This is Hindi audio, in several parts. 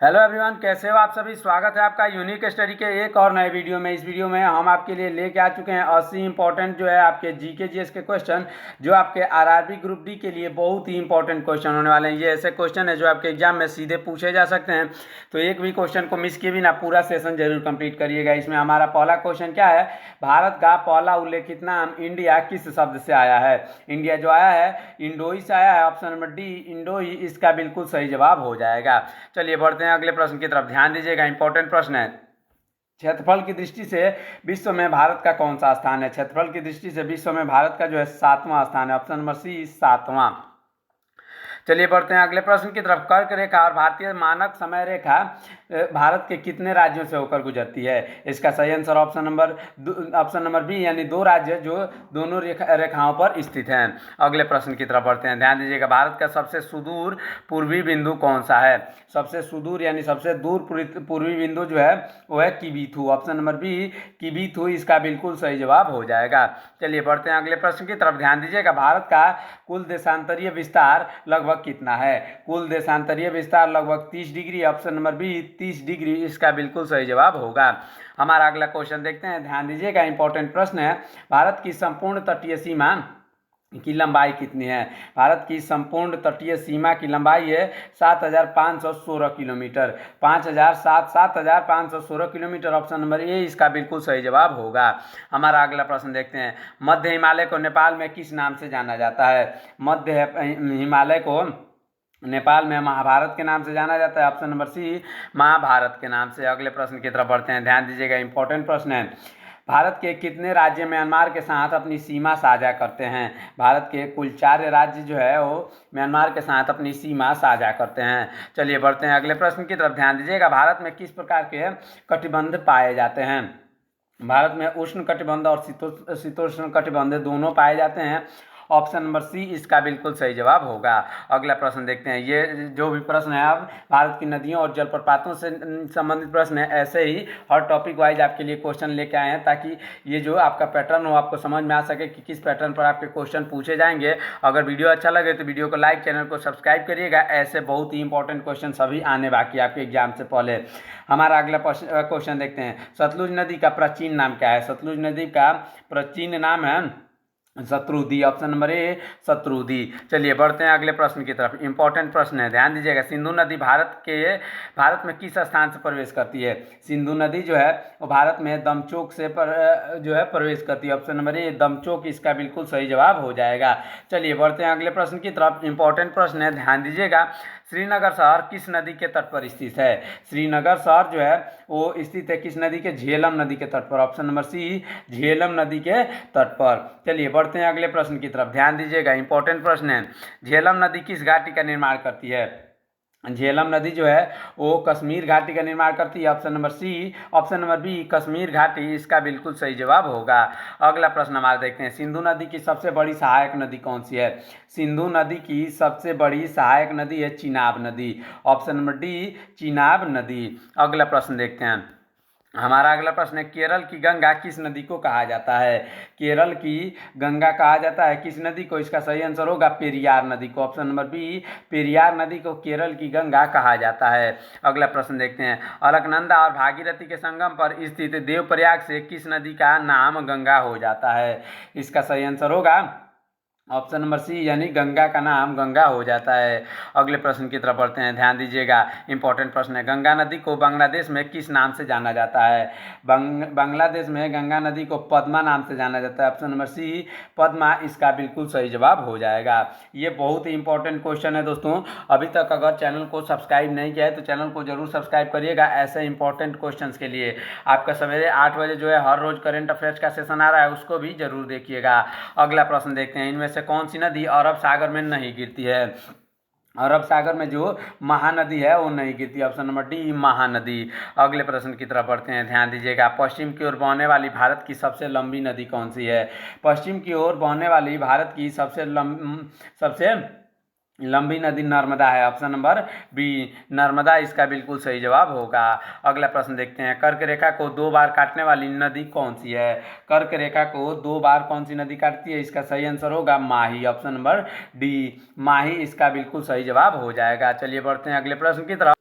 हेलो एवरीवन, कैसे हो आप सभी। स्वागत है आपका यूनिक स्टडी के एक और नए वीडियो में। इस वीडियो में हम आपके लिए लेके आ चुके हैं 80 इंपॉर्टेंट जो है आपके जीके जीएस के क्वेश्चन, जो आपके आरआरबी ग्रुप डी के लिए बहुत ही इंपॉर्टेंट क्वेश्चन होने वाले हैं। ये ऐसे क्वेश्चन है जो आपके एग्जाम में सीधे पूछे जा सकते हैं, तो एक भी क्वेश्चन को मिस किए बिना पूरा सेशन जरूर कंप्लीट करिएगा। इसमें हमारा पहला क्वेश्चन क्या है, भारत का पहला उल्लेखित नाम इंडिया किस शब्द से आया है। इंडिया जो आया है इंडोई से आया है। ऑप्शन नंबर डी इंडोई इसका बिल्कुल सही जवाब हो जाएगा। चलिए बढ़ते हैं अगले प्रश्न की तरफ। ध्यान दीजिएगा, इंपॉर्टेंट प्रश्न है। क्षेत्रफल की दृष्टि से विश्व में भारत का कौन सा स्थान है। क्षेत्रफल की दृष्टि से विश्व में भारत का जो है 7वां स्थान है। ऑप्शन नंबर सी 7वां। चलिए बढ़ते हैं अगले प्रश्न की तरफ। कर्क रेखा और भारतीय मानक समय रेखा भारत के कितने राज्यों से होकर गुजरती है। इसका सही आंसर ऑप्शन नंबर बी यानी 2 राज्य जो दोनों रेखाओं पर स्थित हैं। अगले प्रश्न की तरफ बढ़ते हैं। ध्यान दीजिएगा, भारत का सबसे सुदूर पूर्वी बिंदु कौन सा है। सबसे सुदूर यानी सबसे दूर पूर्वी बिंदु जो है वो है किबीथू। ऑप्शन नंबर बी किबीथू इसका बिल्कुल सही जवाब हो जाएगा। चलिए बढ़ते हैं अगले प्रश्न की तरफ। ध्यान दीजिएगा, भारत का कुल देशांतरीय विस्तार लगभग कितना है। कुल देशांतरीय विस्तार लगभग 30 डिग्री। ऑप्शन नंबर बी 30 डिग्री इसका बिल्कुल सही जवाब होगा। हमारा अगला क्वेश्चन देखते हैं। ध्यान दीजिएगा, इंपॉर्टेंट प्रश्न है। भारत की संपूर्ण तटीय सीमा की लंबाई कितनी है। भारत की संपूर्ण तटीय सीमा की लंबाई है 7,516 kilometre. 7,516 kilometre. Option number A इसका बिल्कुल सही जवाब होगा। हमारा अगला प्रश्न देखते हैं। मध्य हिमालय को नेपाल में किस नाम से जाना जाता है। मध्य हिमालय को नेपाल में महाभारत के नाम से जाना जाता है। ऑप्शन नंबर सी महाभारत के नाम से। अगले प्रश्न की तरफ बढ़ते हैं। ध्यान दीजिएगा, इंपॉर्टेंट प्रश्न है। भारत के कितने राज्य म्यांमार के साथ अपनी सीमा साझा करते हैं। भारत के कुल 4 राज्य जो है वो म्यांमार के साथ अपनी सीमा साझा करते हैं। चलिए बढ़ते हैं अगले प्रश्न की तरफ। ध्यान दीजिएगा, भारत में किस प्रकार के कटिबंध पाए जाते हैं। भारत में उष्ण कटिबंध और शीतोष्ण कटिबंध दोनों पाए जाते हैं। ऑप्शन नंबर सी इसका बिल्कुल सही जवाब होगा। अगला प्रश्न देखते हैं। ये जो भी प्रश्न है अब भारत की नदियों और जलप्रपातों से संबंधित प्रश्न है। ऐसे ही हर टॉपिक वाइज आपके लिए क्वेश्चन लेके आए हैं, ताकि ये जो आपका पैटर्न हो आपको समझ में आ सके कि किस पैटर्न पर आपके क्वेश्चन पूछे जाएंगे। अगर वीडियो अच्छा लगे तो वीडियो को लाइक, चैनल को सब्सक्राइब करिएगा। ऐसे बहुत ही इंपॉर्टेंट क्वेश्चन सभी आने बाकी आपके एग्जाम से पहले। हमारा अगला क्वेश्चन देखते हैं। सतलुज नदी का प्राचीन नाम क्या है। सतलुज नदी का प्राचीन नाम है शत्रुदी। Option number A शत्रुदी। चलिए बढ़ते हैं अगले प्रश्न की तरफ। इंपॉर्टेंट प्रश्न है, ध्यान दीजिएगा। सिंधु नदी भारत में किस स्थान से प्रवेश करती है। सिंधु नदी जो है वो भारत में दमचोक से जो है प्रवेश करती है। ऑप्शन नंबर ए दमचोक इसका बिल्कुल सही जवाब हो जाएगा। चलिए बढ़ते हैं अगले प्रश्न की तरफ। इंपॉर्टेंट प्रश्न है, ध्यान दीजिएगा। श्रीनगर शहर किस नदी के तट पर स्थित है। श्रीनगर शहर जो है वो स्थित है किस नदी के, झेलम नदी के तट पर। ऑप्शन नंबर सी झेलम नदी के तट पर। चलिए बढ़ते हैं अगले प्रश्न की तरफ। ध्यान दीजिएगा, इंपॉर्टेंट प्रश्न है। झेलम नदी किस घाटी का निर्माण करती है। झेलम नदी जो है वो कश्मीर घाटी का निर्माण करती है। Option number C option number B Kashmir घाटी इसका बिल्कुल सही जवाब होगा। अगला प्रश्न हमारा देखते हैं। सिंधु नदी की सबसे बड़ी सहायक नदी कौन सी है। सिंधु नदी की सबसे बड़ी सहायक नदी है चिनाब नदी। ऑप्शन नंबर डी चिनाब नदी। अगला प्रश्न देखते हैं। हमारा अगला प्रश्न है, केरल की गंगा किस नदी को कहा जाता है। केरल की गंगा कहा जाता है किस नदी को। इसका सही आंसर होगा पेरियार नदी को। ऑप्शन नंबर बी पेरियार नदी को केरल की गंगा कहा जाता है। अगला प्रश्न देखते हैं। अलकनंदा और भागीरथी के संगम पर स्थित देवप्रयाग से किस नदी का नाम गंगा हो जाता है। इसका सही आंसर होगा ऑप्शन नंबर सी यानी गंगा का नाम गंगा हो जाता है। अगले प्रश्न की तरफ बढ़ते हैं। ध्यान दीजिएगा, इंपॉर्टेंट प्रश्न है। गंगा नदी को बांग्लादेश में किस नाम से जाना जाता है। बांग्लादेश में गंगा नदी को पद्मा नाम से जाना जाता है। ऑप्शन नंबर सी पद्मा इसका बिल्कुल सही जवाब हो जाएगा। ये बहुत ही इंपॉर्टेंट क्वेश्चन है दोस्तों। अभी तक अगर चैनल को सब्सक्राइब नहीं किया है तो चैनल को जरूर सब्सक्राइब करिएगा ऐसे इंपॉर्टेंट क्वेश्चन के लिए। आपका सवेरे 8 बजे जो है हर रोज करेंट अफेयर्स का सेशन आ रहा है, उसको भी जरूर देखिएगा। अगला प्रश्न देखते हैं। इनमें से कौन सी नदी अरब सागर में नहीं गिरती है। अरब सागर में जो महानदी है वो नहीं गिरती। Option number D Mahanadi. अगले प्रश्न की तरफ बढ़ते हैं। ध्यान दीजिएगा, पश्चिम की ओर बहने वाली भारत की सबसे लंबी नदी कौन सी है। पश्चिम की ओर बहने वाली भारत की सबसे लंबी नदी नर्मदा है। ऑप्शन नंबर बी नर्मदा इसका बिल्कुल सही जवाब होगा। अगला प्रश्न देखते हैं। कर्क रेखा को 2 बार काटने वाली नदी कौन सी है। कर्क रेखा को 2 बार कौन सी नदी काटती है। इसका सही आंसर होगा माही। ऑप्शन नंबर डी माही इसका बिल्कुल सही जवाब हो जाएगा। चलिए बढ़ते हैं अगले प्रश्न की तरफ।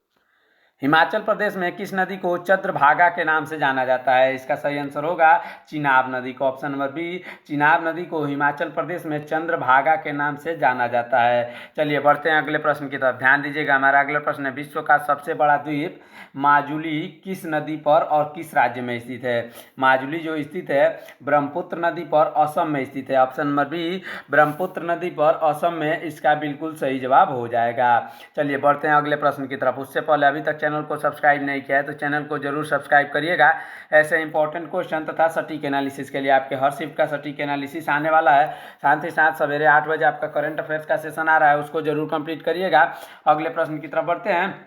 हिमाचल प्रदेश में किस नदी को चंद्रभागा के नाम से जाना जाता है? इसका सही आंसर होगा चिनाब नदी को। ऑप्शन नंबर बी, चिनाब नदी को हिमाचल प्रदेश में चंद्रभागा के नाम से जाना जाता है। चलिए बढ़ते हैं अगले प्रश्न की तरफ। ध्यान दीजिएगा, हमारा अगला प्रश्न है, विश्व का सबसे बड़ा द्वीप माजुली किस नदी पर और किस राज्य में स्थित है? माजुली जो स्थित है ब्रह्मपुत्र नदी पर असम में स्थित है। ऑप्शन नंबर बी, ब्रह्मपुत्र नदी पर असम में इसका बिल्कुल सही जवाब हो जाएगा। चलिए बढ़ते हैं अगले प्रश्न की तरफ। उससे पहले अभी तक चैनल को सब्सक्राइब नहीं किया है तो चैनल को जरूर सब्सक्राइब करिएगा। ऐसे इंपॉर्टेंट क्वेश्चन तथा सटीक एनालिसिस के लिए आपके हर शिफ्ट का सटीक एनालिसिस आने वाला है। साथ ही साथ सवेरे 8 बजे आपका करंट अफेयर्स का सेशन आ रहा है, उसको जरूर कंप्लीट करिएगा। अगले प्रश्न की तरफ बढ़ते हैं।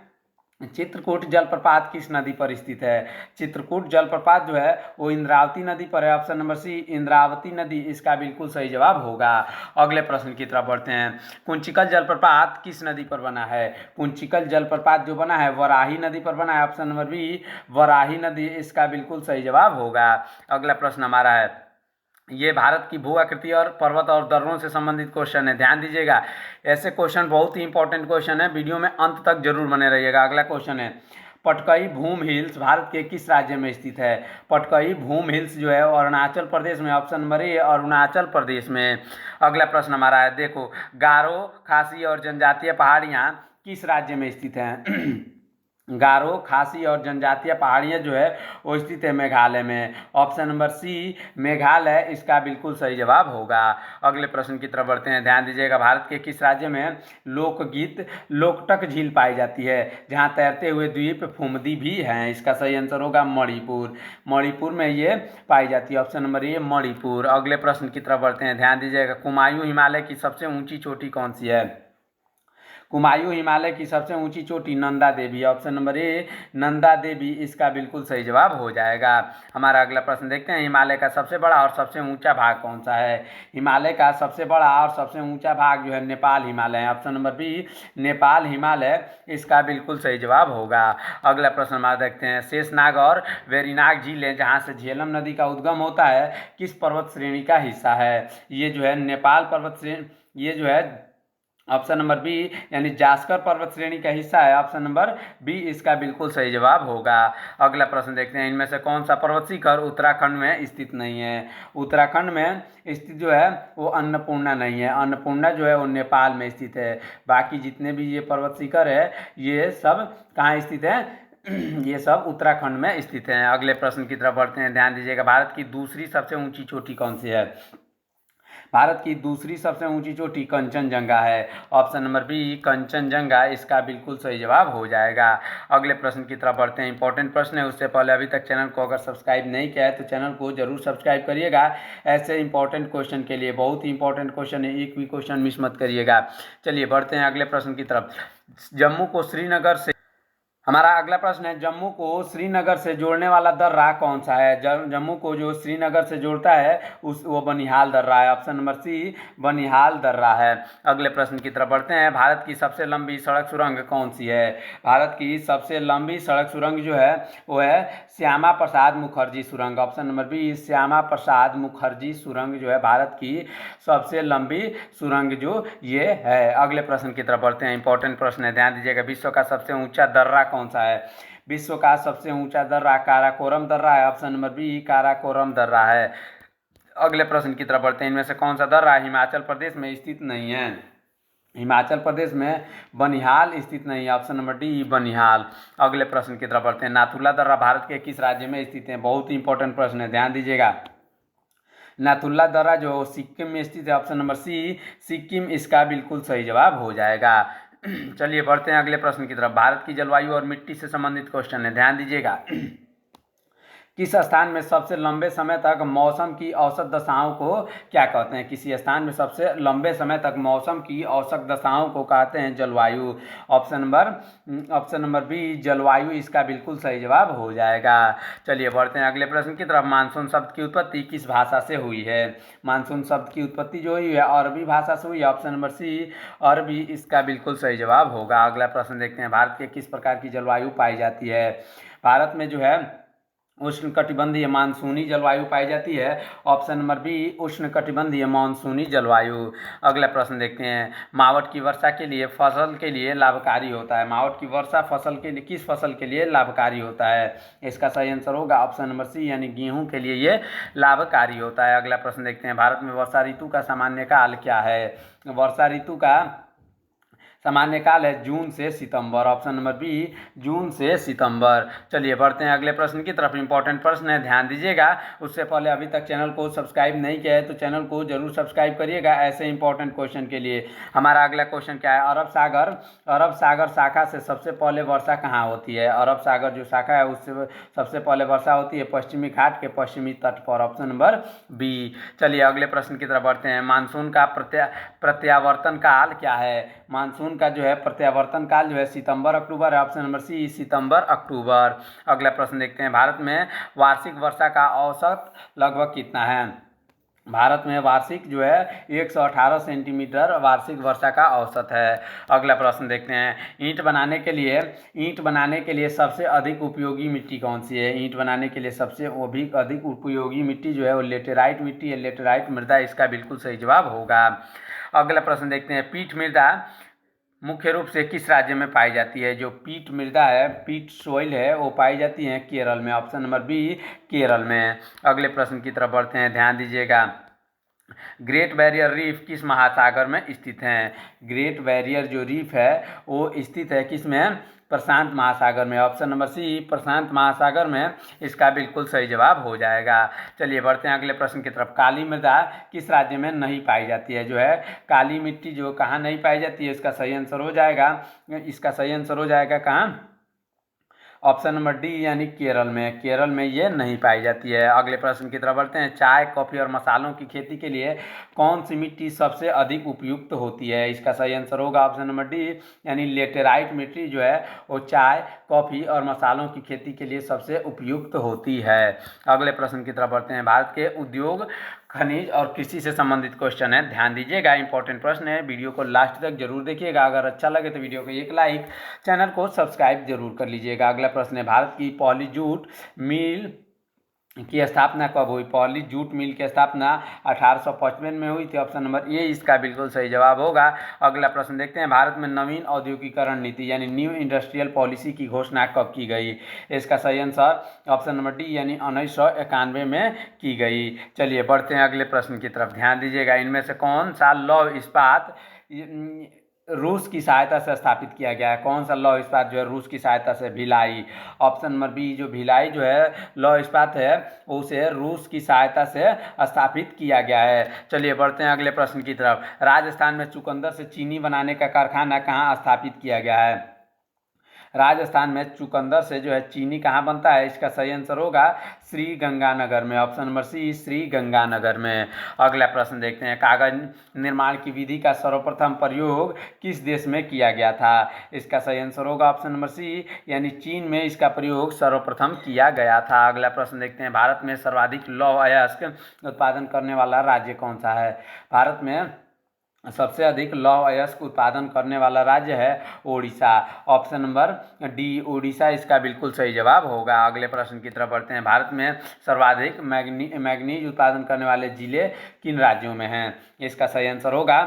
चित्रकूट जलप्रपात किस नदी पर स्थित है? चित्रकूट जलप्रपात जो है वो इंद्रावती नदी पर है। ऑप्शन नंबर सी, इंद्रावती नदी इसका बिल्कुल सही जवाब होगा। अगले प्रश्न की तरफ बढ़ते हैं। कुंचिकल जलप्रपात किस नदी पर बना है? कुंचिकल जलप्रपात जो बना है वराही नदी पर बना है। ऑप्शन नंबर बी, वराही नदी इसका बिल्कुल सही जवाब होगा। अगला प्रश्न हमारा है, ये भारत की भू आकृति और पर्वत और दर्रों से संबंधित क्वेश्चन है। ध्यान दीजिएगा, ऐसे क्वेश्चन बहुत ही इंपॉर्टेंट क्वेश्चन है, वीडियो में अंत तक जरूर बने रहिएगा। अगला क्वेश्चन है, पटकई भूम हिल्स भारत के किस राज्य में स्थित है? पटकई भूम हिल्स जो है अरुणाचल प्रदेश में। Option number A, Arunachal Pradesh में। अगला प्रश्न हमारा है, देखो गारो, खासी और जनजातीय पहाड़ियाँ किस राज्य में स्थित हैं? गारो, खासी और जनजातीय पहाड़ियाँ जो है वो स्थित है मेघालय में। ऑप्शन नंबर सी, मेघालय इसका बिल्कुल सही जवाब होगा। अगले प्रश्न की तरफ बढ़ते हैं। ध्यान दीजिएगा, भारत के किस राज्य में लोकगीत लोकटक झील पाई जाती है, जहाँ तैरते हुए द्वीप फुमदी भी हैं? इसका सही आंसर होगा मणिपुर। मणिपुर में ये पाई जाती है। Option number A, Manipur. अगले प्रश्न की तरफ बढ़ते हैं। ध्यान दीजिएगा, कुमायूं हिमालय की सबसे ऊंची चोटी कौन सी है? कुमायूं हिमालय की सबसे ऊंची चोटी Nanda Devi. Option number A, Nanda Devi इसका बिल्कुल सही जवाब हो जाएगा। हमारा अगला प्रश्न देखते हैं, हिमालय का सबसे बड़ा और सबसे ऊंचा भाग कौन सा है? हिमालय का सबसे बड़ा और सबसे ऊंचा भाग जो है नेपाल हिमालय है। Option number B, Nepal Himalaya इसका बिल्कुल सही जवाब होगा। अगला प्रश्न हमारा देखते हैं, शेषनाग और वेरीनाग झीलें जहाँ से झेलम नदी का उद्गम होता है किस पर्वत श्रेणी का हिस्सा है? ये जो है नेपाल पर्वत श्रेणी, ये जो है ऑप्शन नंबर बी यानी जास्कर पर्वत श्रेणी का हिस्सा है। ऑप्शन नंबर बी इसका बिल्कुल सही जवाब होगा। अगला प्रश्न देखते हैं, इनमें से कौन सा पर्वत शिखर उत्तराखंड में स्थित नहीं है? उत्तराखंड में स्थित जो है वो अन्नपूर्णा नहीं है। अन्नपूर्णा जो है वो नेपाल में स्थित है। बाकी जितने भी ये पर्वत शिखर है ये सब कहाँ स्थित है? ये सब उत्तराखंड में स्थित हैं। अगले प्रश्न की तरफ बढ़ते हैं। ध्यान दीजिएगा, भारत की दूसरी सबसे ऊंची चोटी कौन सी है? भारत की दूसरी सबसे ऊंची चोटी कंचनजंगा है। ऑप्शन नंबर बी, कंचनजंगा इसका बिल्कुल सही जवाब हो जाएगा। अगले प्रश्न की तरफ बढ़ते हैं। इंपॉर्टेंट प्रश्न है, उससे पहले अभी तक चैनल को अगर सब्सक्राइब नहीं किया है तो चैनल को जरूर सब्सक्राइब करिएगा। ऐसे इंपॉर्टेंट क्वेश्चन के लिए, बहुत ही इंपॉर्टेंट क्वेश्चन है, एक भी क्वेश्चन मिस मत करिएगा। चलिए बढ़ते हैं अगले प्रश्न की तरफ। जम्मू को श्रीनगर से, हमारा अगला प्रश्न है, जम्मू को श्रीनगर से जोड़ने वाला दर्रा कौन सा है? जम्मू को जो श्रीनगर से जोड़ता है वो बनिहाल दर्रा है। ऑप्शन नंबर सी, बनिहाल दर्रा है। अगले प्रश्न की तरफ बढ़ते हैं। भारत की सबसे लंबी सड़क सुरंग कौन सी है? भारत की सबसे लंबी सड़क सुरंग जो है वो है श्यामा प्रसाद मुखर्जी सुरंग। Option number B, Shyama Prasad Mukherjee सुरंग जो है भारत की सबसे लंबी सुरंग जो ये है। अगले प्रश्न की तरफ बढ़ते हैं। इंपॉर्टेंट प्रश्न है, ध्यान दीजिएगा, विश्व का सबसे ऊंचा दर्रा कौन सा है? विश्व का सबसे ऊंचा दर्रा काराकोरम दर्रा है। ऑप्शन नंबर बी, काराकोरम दर्रा है। अगले प्रश्न की तरफ बढ़ते हैं। इनमें से कौन सा दर्रा हिमाचल प्रदेश में स्थित नहीं है? हिमाचल प्रदेश में बनिहाल स्थित नहीं है। Option number D, Banihal. अगले प्रश्न की तरफ बढ़ते हैं। नाथुला दर्रा भारत के किस राज्य में स्थित है? बहुत ही इंपॉर्टेंट प्रश्न है, ध्यान दीजिएगा। नाथुला दर्रा जो सिक्किम में स्थित है। ऑप्शन नंबर सी, सिक्किम इसका बिल्कुल सही जवाब हो जाएगा। चलिए बढ़ते हैं अगले प्रश्न की तरफ। भारत की जलवायु और मिट्टी से संबंधित क्वेश्चन है, ध्यान दीजिएगा। किस स्थान में सबसे लंबे समय तक मौसम की औसत दशाओं को क्या कहते हैं? किसी स्थान में सबसे लंबे समय तक मौसम की औसत दशाओं को कहते हैं जलवायु। ऑप्शन नंबर बी, जलवायु इसका बिल्कुल सही जवाब हो जाएगा। चलिए बढ़ते हैं अगले प्रश्न की तरफ। मानसून शब्द की उत्पत्ति किस भाषा से हुई है? मानसून शब्द की उत्पत्ति जो हुई है अरबी भाषा से हुई है। ऑप्शन नंबर सी, अरबी इसका बिल्कुल सही जवाब होगा। अगला प्रश्न देखते हैं। भारत के किस प्रकार की जलवायु पाई जाती है? भारत में जो है उष्णकटिबंधीय मानसूनी जलवायु पाई जाती है। ऑप्शन नंबर बी उष्णकटिबंधीय मानसूनी जलवायु। अगला प्रश्न देखते हैं, मावट की वर्षा के लिए फसल के लिए लाभकारी होता है। मावट की वर्षा फसल के लिए किस फसल के लिए लाभकारी होता है? इसका सही आंसर होगा ऑप्शन नंबर सी यानी गेहूं के लिए ये लाभकारी होता है। अगला प्रश्न देखते हैं, भारत में वर्षा ऋतु का सामान्य काल क्या है? वर्षा ऋतु का सामान्य काल है जून से सितंबर। ऑप्शन नंबर बी जून से सितंबर। चलिए बढ़ते हैं अगले प्रश्न की तरफ। इंपॉर्टेंट प्रश्न है, ध्यान दीजिएगा। उससे पहले अभी तक चैनल को सब्सक्राइब नहीं किया है तो चैनल को जरूर सब्सक्राइब करिएगा ऐसे इंपॉर्टेंट क्वेश्चन के लिए। हमारा अगला क्वेश्चन क्या है? अरब सागर शाखा से सबसे पहले वर्षा कहाँ होती है? अरब सागर जो शाखा है उससे सबसे पहले वर्षा होती है पश्चिमी घाट के पश्चिमी तट पर। Option number B. चलिए अगले प्रश्न की तरफ बढ़ते हैं, मानसून का प्रत्यावर्तन काल क्या है? मानसून का जो है प्रत्यावर्तन काल जो है सितंबर अक्टूबर है। ऑप्शन नंबर सी सितंबर अक्टूबर। अगला प्रश्न देखते हैं, भारत में वार्षिक वर्षा का औसत लगभग कितना है? भारत में वार्षिक जो है 118 सेंटीमीटर वार्षिक वर्षा का औसत है। अगला प्रश्न देखते हैं, ईंट बनाने के लिए सबसे अधिक उपयोगी मिट्टी कौन सी है? ईंट बनाने के लिए सबसे अधिक उपयोगी मिट्टी जो है वो लेटेराइट मिट्टी है, लेटेराइट मृदा इसका बिल्कुल सही जवाब होगा। अगला प्रश्न देखते हैं, पीठ मृदा मुख्य रूप से किस राज्य में पाई जाती है? जो पीठ मृदा है, पीठ सोइल है, वो पाई जाती है केरल में। ऑप्शन नंबर बी केरल में। अगले प्रश्न की तरफ बढ़ते हैं, ध्यान दीजिएगा। ग्रेट बैरियर रीफ किस महासागर में स्थित है? ग्रेट बैरियर जो रीफ है वो स्थित है किस में? प्रशांत महासागर में। ऑप्शन नंबर सी प्रशांत महासागर में इसका बिल्कुल सही जवाब हो जाएगा। चलिए बढ़ते हैं अगले प्रश्न की तरफ, काली मृदा किस राज्य में नहीं पाई जाती है? जो है काली मिट्टी जो कहाँ नहीं पाई जाती है इसका सही आंसर हो जाएगा कहाँ? ऑप्शन नंबर डी यानी केरल में। केरल में ये नहीं पाई जाती है। अगले प्रश्न की तरफ बढ़ते हैं, चाय कॉफ़ी और मसालों की खेती के लिए कौन सी मिट्टी सबसे अधिक उपयुक्त होती है? इसका सही आंसर होगा ऑप्शन नंबर डी यानी लेटेराइट मिट्टी जो है वो चाय कॉफ़ी और मसालों की खेती के लिए सबसे उपयुक्त होती है। अगले प्रश्न की तरफ बढ़ते हैं, भारत के उद्योग खनिज और कृषि से संबंधित क्वेश्चन है, ध्यान दीजिएगा। इंपॉर्टेंट प्रश्न है, वीडियो को लास्ट तक जरूर देखिएगा। अगर अच्छा लगे तो वीडियो को एक लाइक, चैनल को सब्सक्राइब जरूर कर लीजिएगा। अगला प्रश्न है, भारत की पहली जूट मिल की स्थापना कब हुई? पहली जूट मिल की स्थापना 1855 में हुई थी। ऑप्शन नंबर ए इसका बिल्कुल सही जवाब होगा। अगला प्रश्न देखते हैं, भारत में नवीन औद्योगिकरण नीति यानी न्यू इंडस्ट्रियल पॉलिसी की घोषणा कब की गई? इसका सही आंसर ऑप्शन नंबर डी यानी 1991 में की गई। चलिए बढ़ते हैं अगले प्रश्न की तरफ, ध्यान दीजिएगा। इनमें से कौन सा लौह इस्पात रूस की सहायता से स्थापित किया गया है? कौन सा लौह इस्पात जो है रूस की सहायता से? भिलाई। ऑप्शन नंबर बी जो भिलाई जो है लौह इस्पात है उसे रूस की सहायता से स्थापित किया गया है। चलिए बढ़ते हैं अगले प्रश्न की तरफ, राजस्थान में चुकंदर से चीनी बनाने का कारखाना कहाँ स्थापित किया गया है? राजस्थान में चुकंदर से जो है चीनी कहाँ बनता है? इसका सही आंसर होगा श्री गंगानगर में। Option number C Shri Ganganagar में। अगला प्रश्न देखते हैं, कागज निर्माण की विधि का सर्वप्रथम प्रयोग किस देश में किया गया था? इसका सही आंसर होगा ऑप्शन नंबर सी यानी चीन में इसका प्रयोग सर्वप्रथम किया गया था। अगला प्रश्न देखते हैं, भारत में सर्वाधिक लौह अयस्क उत्पादन करने वाला राज्य कौन सा है? भारत में सबसे अधिक लौह अयस्क उत्पादन करने वाला राज्य है Odisha. Option number D Odisha इसका बिल्कुल सही जवाब होगा। अगले प्रश्न की तरफ बढ़ते हैं, भारत में सर्वाधिक मैग्नीज उत्पादन करने वाले जिले किन राज्यों में हैं? इसका सही आंसर होगा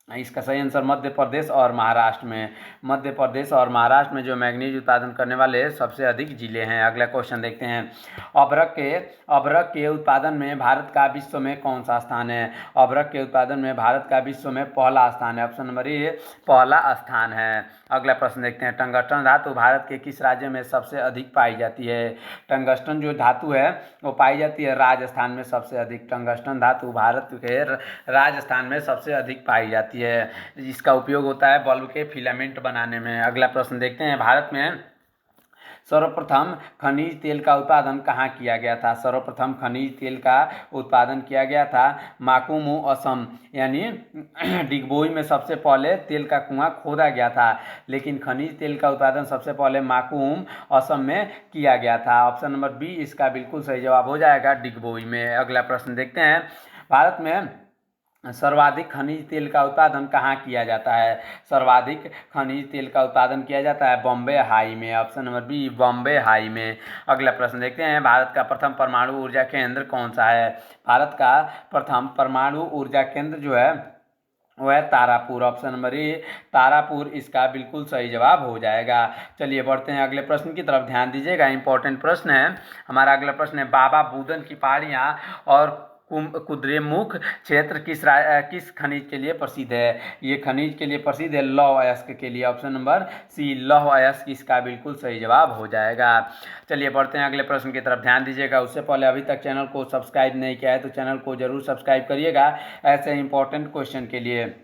मध्य प्रदेश और महाराष्ट्र में। मध्य प्रदेश और महाराष्ट्र में जो मैग्नीज उत्पादन करने वाले सबसे अधिक जिले हैं। अगला क्वेश्चन देखते हैं, अभ्रक के उत्पादन में भारत का विश्व में कौन सा स्थान है? अभ्रक के उत्पादन में भारत का विश्व में पहला स्थान है। ऑप्शन नंबर ए पहला स्थान है। अगला प्रश्न देखते हैं, टंगस्टन धातु भारत के किस राज्य में सबसे अधिक पाई जाती है? टंगस्टन जो धातु है वो पाई जाती है राजस्थान में सबसे अधिक। टंगस्टन धातु भारत के राजस्थान में सबसे अधिक पाई जाती है। इसका उपयोग होता है बल्ब के फिलामेंट बनाने में। अगला प्रश्न देखते हैं, भारत में सर्वप्रथम खनिज तेल का उत्पादन कहाँ किया गया था? सर्वप्रथम खनिज तेल का उत्पादन किया गया था माकुमु असम यानी डिगबोई में सबसे पहले तेल का कुआं खोदा गया था, लेकिन खनिज तेल का उत्पादन सबसे पहले माकुम असम में किया गया था। ऑप्शन नंबर बी इसका बिल्कुल सही जवाब हो जाएगा डिगबोई में। अगला प्रश्न देखते हैं, भारत में सर्वाधिक खनिज तेल का उत्पादन कहाँ किया जाता है? सर्वाधिक खनिज तेल का उत्पादन किया जाता है बॉम्बे हाई में। Option number B Bombay High में। अगला प्रश्न देखते हैं, भारत का प्रथम परमाणु ऊर्जा केंद्र कौन सा है? भारत का प्रथम परमाणु ऊर्जा केंद्र जो है वो है Tarapur. Option number A Tarapur इसका बिल्कुल सही जवाब हो जाएगा। चलिए बढ़ते हैं अगले प्रश्न की तरफ, ध्यान दीजिएगा, इंपॉर्टेंट प्रश्न है हमारा। अगला प्रश्न है, बाबा बुदन की पहाड़ियाँ और कुद्रेमुख क्षेत्र किस खनिज के लिए प्रसिद्ध है? ये खनिज के लिए प्रसिद्ध है लौह अयस्क के लिए। ऑप्शन नंबर सी लौह अयस्क इसका बिल्कुल सही जवाब हो जाएगा। चलिए बढ़ते हैं अगले प्रश्न की तरफ, ध्यान दीजिएगा। उससे पहले अभी तक चैनल को सब्सक्राइब नहीं किया है तो चैनल को जरूर सब्सक्राइब करिएगा ऐसे इंपॉर्टेंट क्वेश्चन के लिए।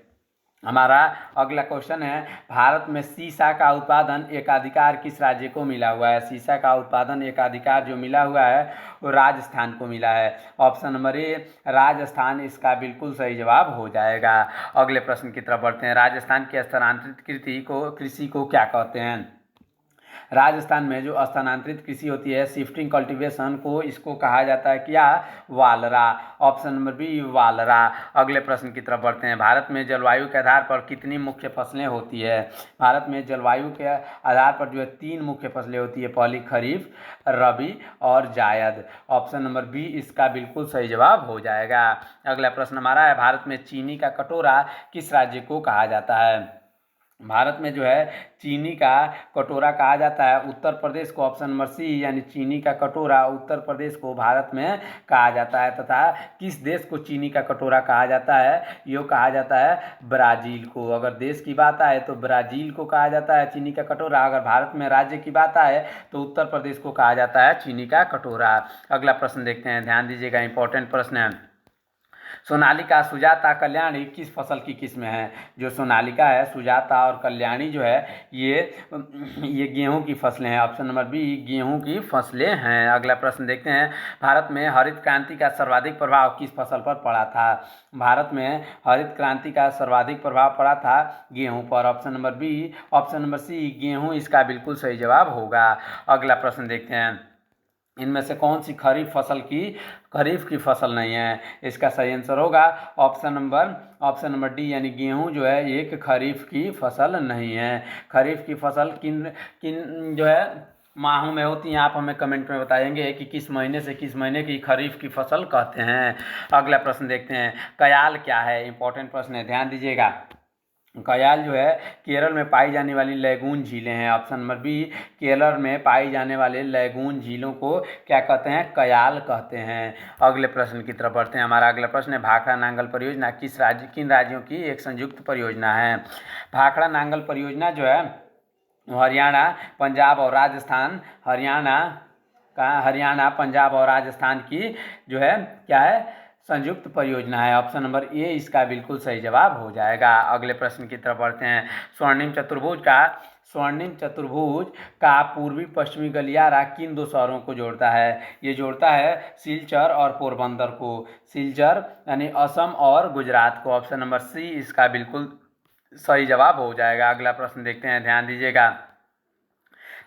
हमारा अगला क्वेश्चन है, भारत में सीसा का उत्पादन एकाधिकार किस राज्य को मिला हुआ है? सीसा का उत्पादन एकाधिकार जो मिला हुआ है वो राजस्थान को मिला है। ऑप्शन नंबर ए राजस्थान इसका बिल्कुल सही जवाब हो जाएगा। अगले प्रश्न की तरफ बढ़ते हैं, राजस्थान की स्थानांतरित कृषि को क्या कहते हैं? राजस्थान में जो स्थानांतरित कृषि होती है शिफ्टिंग कल्टीवेशन को, इसको कहा जाता है क्या? Walras. Option number B Walras. अगले प्रश्न की तरफ बढ़ते हैं, भारत में जलवायु के आधार पर कितनी मुख्य फसलें होती है? भारत में जलवायु के आधार पर जो है 3 मुख्य फसलें होती है, पहली खरीफ, रबी और जायद। ऑप्शन नंबर बी इसका बिल्कुल सही जवाब हो जाएगा। अगला प्रश्न हमारा है, भारत में चीनी का कटोरा किस राज्य को कहा जाता है? भारत में जो है चीनी का कटोरा कहा जाता है उत्तर प्रदेश को। ऑप्शन नंबर सी यानी चीनी का कटोरा उत्तर प्रदेश को भारत में कहा जाता है। तथा किस देश को चीनी का कटोरा कहा जाता है? यो कहा जाता है ब्राज़ील को। अगर देश की बात आए तो ब्राज़ील को कहा जाता है चीनी का कटोरा। अगर भारत में राज्य की बात आए तो उत्तर प्रदेश को कहा जाता है चीनी का कटोरा। अगला प्रश्न देखते हैं, ध्यान दीजिएगा, इंपॉर्टेंट प्रश्न है, सोनालिका, सुजाता, कल्याणी किस फसल की किस्में हैं? जो सोनालिका है, सुजाता और कल्याणी जो है ये गेहूं की फसलें हैं। ऑप्शन नंबर बी गेहूं की फसलें हैं। अगला प्रश्न देखते हैं, भारत में हरित क्रांति का सर्वाधिक प्रभाव किस फसल पर पड़ा था? भारत में हरित क्रांति का सर्वाधिक प्रभाव पड़ा था गेहूं पर। Option number B, option number C गेहूं इसका बिल्कुल सही जवाब होगा। अगला प्रश्न देखते हैं, इनमें से कौन सी खरीफ की फसल नहीं है? इसका सही आंसर होगा ऑप्शन नंबर डी यानी गेहूं जो है एक खरीफ की फसल नहीं है। खरीफ की फसल किन किन जो है माहों में होती हैं, आप हमें कमेंट में बताएंगे कि किस महीने से किस महीने की खरीफ की फसल कहते हैं। अगला प्रश्न देखते हैं, कयाल क्या है? इंपॉर्टेंट प्रश्न है, ध्यान दीजिएगा। कयाल जो है केरल में पाई जाने वाली लैगून झीलें हैं। ऑप्शन नंबर बी केरल में पाई जाने वाले लैगून झीलों को क्या कहते हैं? कयाल कहते हैं। अगले प्रश्न की तरफ बढ़ते हैं, हमारा अगला प्रश्न है, भाखड़ा नांगल परियोजना किन राज्यों की एक संयुक्त परियोजना है? भाखड़ा नांगल परियोजना जो है हरियाणा, पंजाब और राजस्थान, हरियाणा, पंजाब और राजस्थान की जो है क्या है? संयुक्त परियोजना है। ऑप्शन नंबर ए इसका बिल्कुल सही जवाब हो जाएगा। अगले प्रश्न की तरफ बढ़ते हैं, स्वर्णिम चतुर्भुज का पूर्वी पश्चिमी गलियारा किन 2 शहरों को जोड़ता है? ये जोड़ता है सिलचर और पोरबंदर को। सिलचर यानी असम और गुजरात को। ऑप्शन नंबर सी इसका बिल्कुल सही जवाब हो जाएगा। अगला प्रश्न देखते हैं, ध्यान दीजिएगा,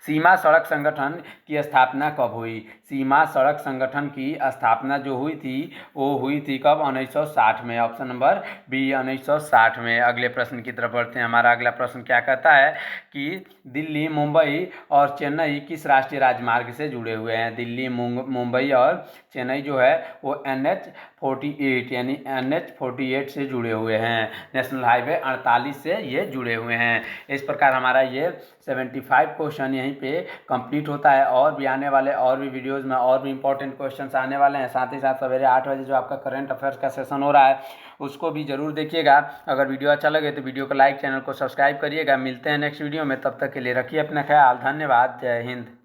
सीमा सड़क संगठन की स्थापना कब हुई? सीमा सड़क संगठन की स्थापना जो हुई थी वो हुई थी कब? 1960 में। ऑप्शन नंबर बी 1960 में। अगले प्रश्न की तरफ बढ़ते हैं, हमारा अगला प्रश्न क्या कहता है कि दिल्ली, मुंबई और चेन्नई किस राष्ट्रीय राजमार्ग से जुड़े हुए हैं? दिल्ली, मुंबई और चेन्नई जो है वो NH-48 यानी NH-48 से जुड़े हुए हैं। नेशनल हाईवे 48 से ये जुड़े हुए हैं। इस प्रकार हमारा ये 75 क्वेश्चन यहीं पे कंप्लीट होता है। और भी आने वाले और भी वीडियोज़ में और भी इंपॉर्टेंट क्वेश्चंस आने वाले हैं। साथ ही साथ सवेरे 8 बजे जो आपका करंट अफेयर्स का सेशन हो रहा है उसको भी जरूर देखिएगा। अगर वीडियो अच्छा लगे तो वीडियो को लाइक, चैनल को सब्सक्राइब करिएगा। मिलते हैं नेक्स्ट वीडियो में, तब तक के लिए रखिए अपना ख्याल। धन्यवाद। जय हिंद।